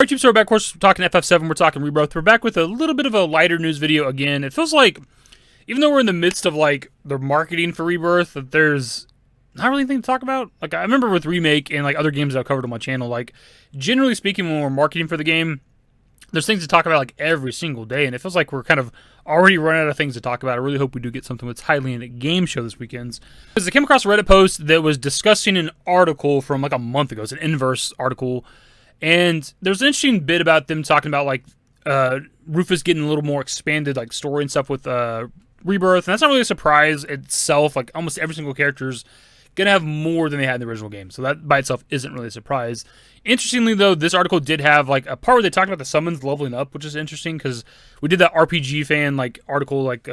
Alright, so we're back, of course, talking FF7, we're talking Rebirth. We're back with a little bit of a lighter news video again. It feels like, even though we're in the midst of, like, the marketing for Rebirth, that there's not really anything to talk about. Like, I remember with Remake and, like, other games I've covered on my channel, like, generally speaking, when we're marketing for the game, there's things to talk about, like, every single day, and it feels like we're kind of already running out of things to talk about. I really hope we do get something with Thailand game show this weekend. Because I came across a Reddit post that was discussing an article from, like, a month ago. It's an Inverse article. And there's an interesting bit about them talking about, like, Rufus getting a little more expanded, like, story and stuff with Rebirth. And that's not really a surprise itself. Like, almost every single character's gonna have more than they had in the original game. So that by itself isn't really a surprise. Interestingly, though, this article did have, like, a part where they talked about the summons leveling up, which is interesting because we did that RPG fan, like, article, like 2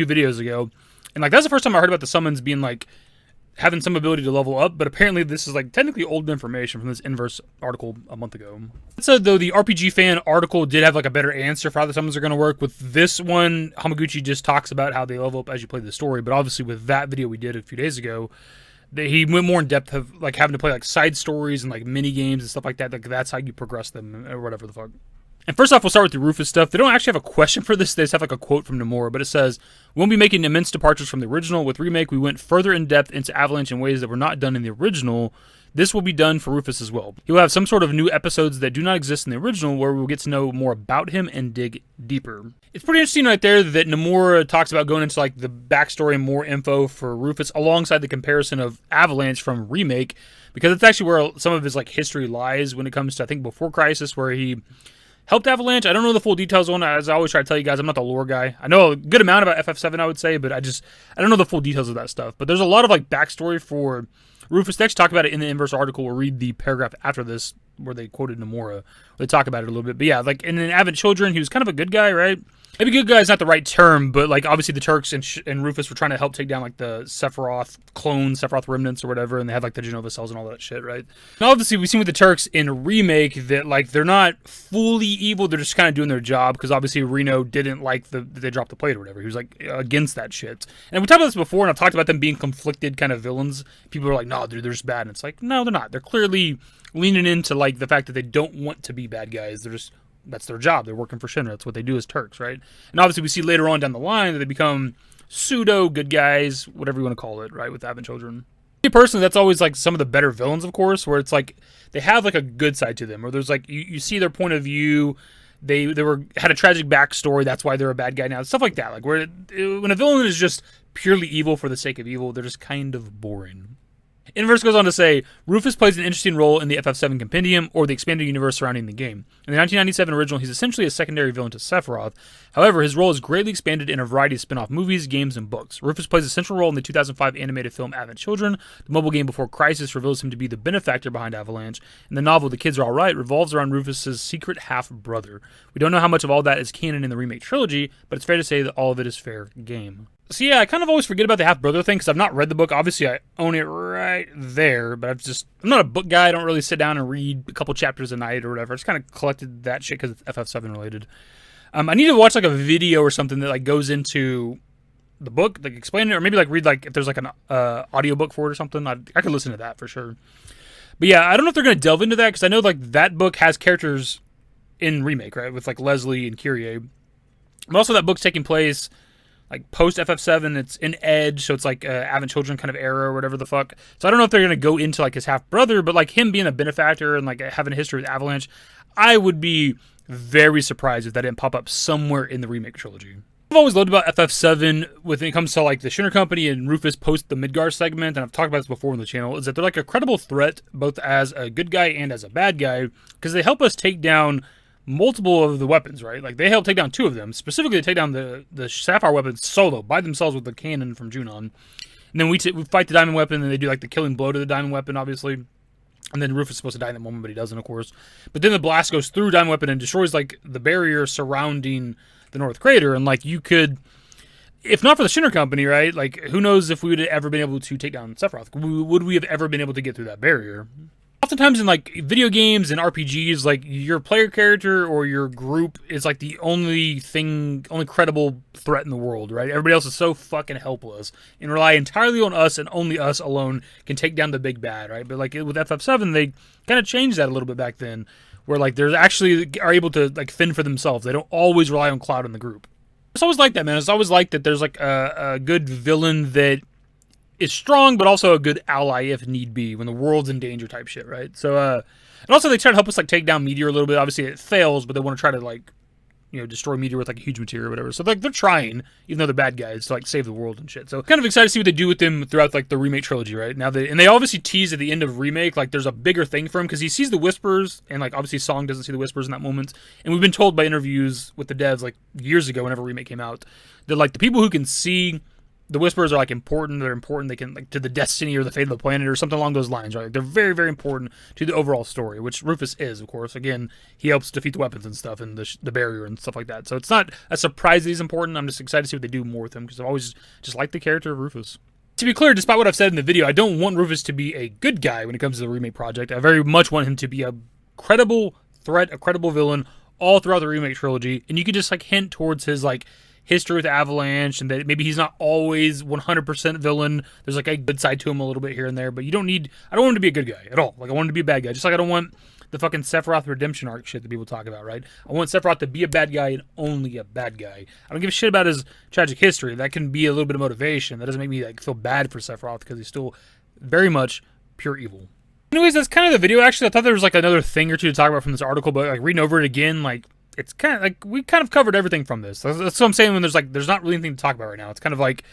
videos ago. And, like, that's the first time I heard about the summons being, like, having some ability to level up, but apparently this is, like, technically old information from this Inverse article a month ago. That said, though, the RPG fan article did have, like, a better answer for how the summons are going to work. With this one, Hamaguchi just talks about how they level up as you play the story, but obviously with that video we did a few days ago, he went more in depth of, like, having to play, like, side stories and, like, mini games and stuff like that. Like, that's how you progress them or whatever the fuck. And first off, we'll start with the Rufus stuff. They don't actually have a question for this. They just have, like, a quote from Nomura, but it says, "We won't be making immense departures from the original. With Remake, we went further in depth into Avalanche in ways that were not done in the original. This will be done for Rufus as well. He will have some sort of new episodes that do not exist in the original where we will get to know more about him and dig deeper." It's pretty interesting right there that Nomura talks about going into, like, the backstory and more info for Rufus alongside the comparison of Avalanche from Remake, because it's actually where some of his, like, history lies when it comes to, I think, Before Crisis, where he helped Avalanche. I don't know the full details on it. As I always try to tell you guys, I'm not the lore guy. I know a good amount about FF7, I would say, but I don't know the full details of that stuff. But there's a lot of, like, backstory for Rufus. They actually talk about it in the Inverse article. We'll read the paragraph after this where they quoted Nomura. Where they talk about it a little bit. But yeah, like, in Advent Children, he was kind of a good guy, right? Maybe good guy is not the right term, but, like, obviously the Turks and Rufus were trying to help take down, like, the Sephiroth clones, Sephiroth remnants or whatever, and they had, like, the Genova cells and all that shit, right? And obviously we've seen with the Turks in Remake that, like, they're not fully evil, they're just kind of doing their job, because obviously Reno didn't like they dropped the plate or whatever. He was, like, against that shit. And we talked about this before, and I've talked about them being conflicted kind of villains. People are like, no, dude, they're just bad. And it's like, no, they're not. They're clearly leaning into, like, the fact that they don't want to be bad guys. They're just, that's their job. They're working for Shinra. That's what they do as Turks, right? And obviously we see later on down the line that they become pseudo good guys, whatever you want to call it, right, with Advent Children. Me personally, that's always, like, some of the better villains, of course, where it's like they have, like, a good side to them, or there's, like, you see their point of view. They had a tragic backstory. That's why they're a bad guy now. Stuff like that. Like, when a villain is just purely evil for the sake of evil, they're just kind of boring. Inverse goes on to say, Rufus plays an interesting role in the FF7 compendium, or the expanded universe surrounding the game. In the 1997 original, he's essentially a secondary villain to Sephiroth. However, his role is greatly expanded in a variety of spin-off movies, games, and books. Rufus plays a central role in the 2005 animated film Advent Children. The mobile game Before Crisis reveals him to be the benefactor behind Avalanche. And the novel The Kids Are Alright revolves around Rufus's secret half-brother. We don't know how much of all that is canon in the Remake trilogy, but it's fair to say that all of it is fair game. So yeah, I kind of always forget about the half-brother thing, because I've not read the book. Obviously, I own it right there, but I'm not a book guy. I don't really sit down and read a couple chapters a night or whatever. I just kind of collected that shit because it's FF7 related. I need to watch, like, a video or something that, like, goes into the book, like, explain it, or maybe, like, read, like, if there's, like, an audiobook for it or something. I could listen to that for sure. But yeah, I don't know if they're going to delve into that, because I know, like, that book has characters in Remake, right, with, like, Leslie and Kyrie. But also that book's taking place, like, post FF7, it's in Edge, so it's like Advent Children kind of era or whatever the fuck. So I don't know if they're going to go into, like, his half-brother, but, like, him being a benefactor and, like, having a history with Avalanche, I would be very surprised if that didn't pop up somewhere in the Remake trilogy. I've always loved about FF7 when it comes to, like, the Shinra Company and Rufus post the Midgar segment, and I've talked about this before on the channel, is that they're, like, a credible threat, both as a good guy and as a bad guy, because they help us take down multiple of the weapons, right? Like, they help take down 2 of them. Specifically, they take down the Sapphire weapons solo, by themselves with the cannon from Junon. And then we fight the Diamond weapon, and they do, like, the killing blow to the Diamond weapon, obviously. And then Rufus is supposed to die in that moment, but he doesn't, of course. But then the blast goes through Diamond weapon and destroys, like, the barrier surrounding the North Crater. And, like, you could, if not for the Shinra Company, right? Like, who knows if we would have ever been able to take down Sephiroth? Would we have ever been able to get through that barrier? Oftentimes in, like, video games and RPGs, like, your player character or your group is, like, the only credible threat in the world, right? Everybody else is so fucking helpless and rely entirely on us, and only us alone can take down the big bad, right? But, like, with FF7, they kind of changed that a little bit back then, where like they're actually are able to like fend for themselves. They don't always rely on Cloud in the group. It's always like that, man. It's always like that there's like a good villain that is strong, but also a good ally if need be when the world's in danger type shit, right? So, and also they try to help us like take down Meteor a little bit. Obviously it fails, but they want to try to like, you know, destroy Meteor with like a huge material or whatever. So like they're trying, even though they're bad guys, to like save the world and shit. So kind of excited to see what they do with them throughout like the remake trilogy, right? Now they obviously tease at the end of remake, like there's a bigger thing for him because he sees the Whispers, and like obviously Song doesn't see the Whispers in that moment. And we've been told by interviews with the devs like years ago, whenever remake came out, that like the people who can see the Whispers are like important. They're important. They can like to the destiny or the fate of the planet or something along those lines, right? Like, they're very, very important to the overall story, which Rufus is, of course. Again, he helps defeat the weapons and stuff and the barrier and stuff like that. So it's not a surprise that he's important. I'm just excited to see what they do more with him because I've always just liked the character of Rufus. To be clear, despite what I've said in the video, I don't want Rufus to be a good guy when it comes to the remake project. I very much want him to be a credible threat, a credible villain all throughout the remake trilogy. And you could just like hint towards his like history with Avalanche and that maybe he's not always 100% villain. There's like a good side to him a little bit here and there, but I don't want him to be a good guy at all. Like I want him to be a bad guy. Just like I don't want the fucking Sephiroth redemption arc shit that people talk about, right? I want Sephiroth to be a bad guy and only a bad guy. I don't give a shit about his tragic history. That can be a little bit of motivation. That doesn't make me like feel bad for Sephiroth because he's still very much pure evil. Anyways, that's kind of the video. Actually, I thought there was like another thing or two to talk about from this article, but like reading over it again, like it's kind of like we kind of covered everything from this. That's what I'm saying when there's not really anything to talk about right now. It's kind of like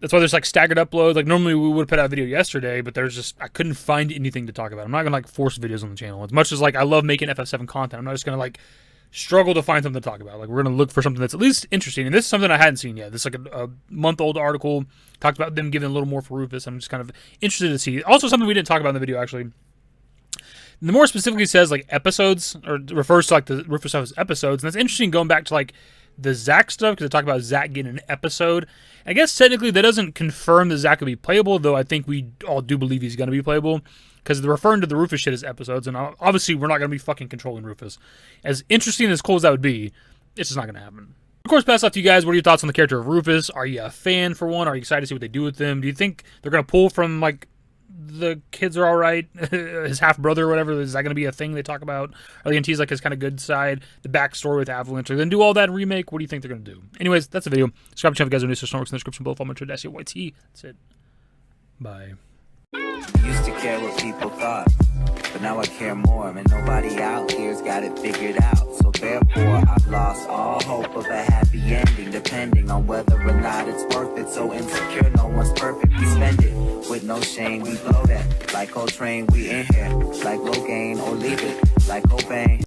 that's why there's like staggered uploads. Like normally we would have put out a video yesterday, but I couldn't find anything to talk about. I'm not gonna like force videos on the channel. As much as like I love making FF7 content, I'm not just gonna like struggle to find something to talk about. Like we're gonna look for something that's at least interesting. And this is something I hadn't seen yet. This is like a month-old article talked about them giving a little more for Rufus. I'm just kind of interested to see. Also something we didn't talk about in the video actually. The more specifically says like episodes or refers to like the Rufus stuff's episodes, and that's interesting going back to like the Zack stuff because they talk about Zack getting an episode. I guess technically that doesn't confirm that Zack will be playable, though I think we all do believe he's going to be playable because they're referring to the Rufus shit as episodes, and obviously we're not going to be fucking controlling Rufus. As interesting and as cool as that would be, it's just not going to happen. Of course, pass off to you guys. What are your thoughts on the character of Rufus? Are you a fan for one? Are you excited to see what they do with them? Do you think they're going to pull from like the kids are all right, his half brother or whatever? Is that going to be a thing they talk about? Are they going to tease like his kind of good side, the backstory with Avalanche? Are they going to do all that in remake? What do you think they're going to do? Anyways, that's the video. Subscribe to the channel if you guys are new. So works in the description below. Follow me on Twitter, dashingdavidbusiness. That's it. Bye. Used to care what people thought, but now I care more, and nobody out here's got it figured out. So therefore, I've lost all hope of a happy ending, depending on whether or not it's worth it. So insecure, no one's perfect. We spend it with no shame. We blow that like Coltrane. We in here like Logain or leave it like Cobain.